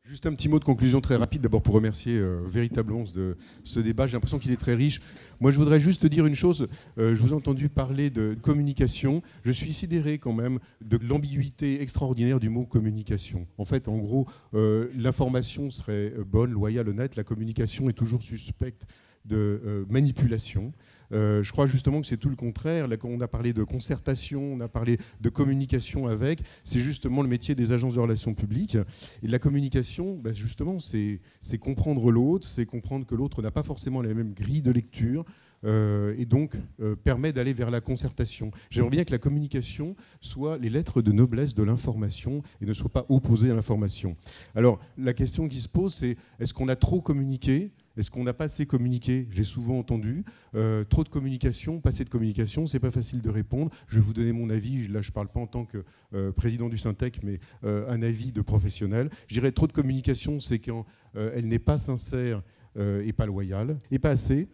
Juste un petit mot de conclusion très rapide, d'abord pour remercier véritablement ce débat. J'ai l'impression qu'il est très riche. Moi, je voudrais juste dire une chose. Je vous ai entendu parler de communication. Je suis sidéré quand même de l'ambiguïté extraordinaire du mot communication. En fait, en gros, l'information serait bonne, loyale, honnête. La communication est toujours suspecte de manipulation. Je crois justement que c'est tout le contraire. Là, quand on a parlé de concertation, on a parlé de communication avec, c'est justement le métier des agences de relations publiques. Et la communication, justement, c'est comprendre l'autre, c'est comprendre que l'autre n'a pas forcément la même grille de lecture, et donc permet d'aller vers la concertation. J'aimerais bien que la communication soit les lettres de noblesse de l'information et ne soit pas opposée à l'information. Alors, la question qui se pose, c'est est-ce qu'on a trop communiqué ? Est-ce qu'on n'a pas assez communiqué ? J'ai souvent entendu trop de communication, pas assez de communication, c'est pas facile de répondre. Je vais vous donner mon avis, là je ne parle pas en tant que président du Syntec, mais un avis de professionnel. Je dirais trop de communication, c'est quand elle n'est pas sincère et pas loyale, et pas assez,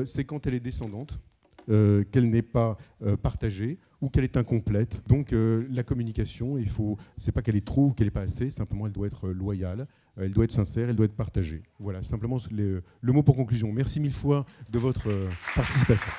c'est quand elle est descendante, qu'elle n'est pas partagée ou qu'elle est incomplète. Donc la communication, c'est pas qu'elle est trop ou qu'elle n'est pas assez, simplement elle doit être loyale, elle doit être sincère, elle doit être partagée. Voilà, simplement le mot pour conclusion. Merci mille fois de votre participation.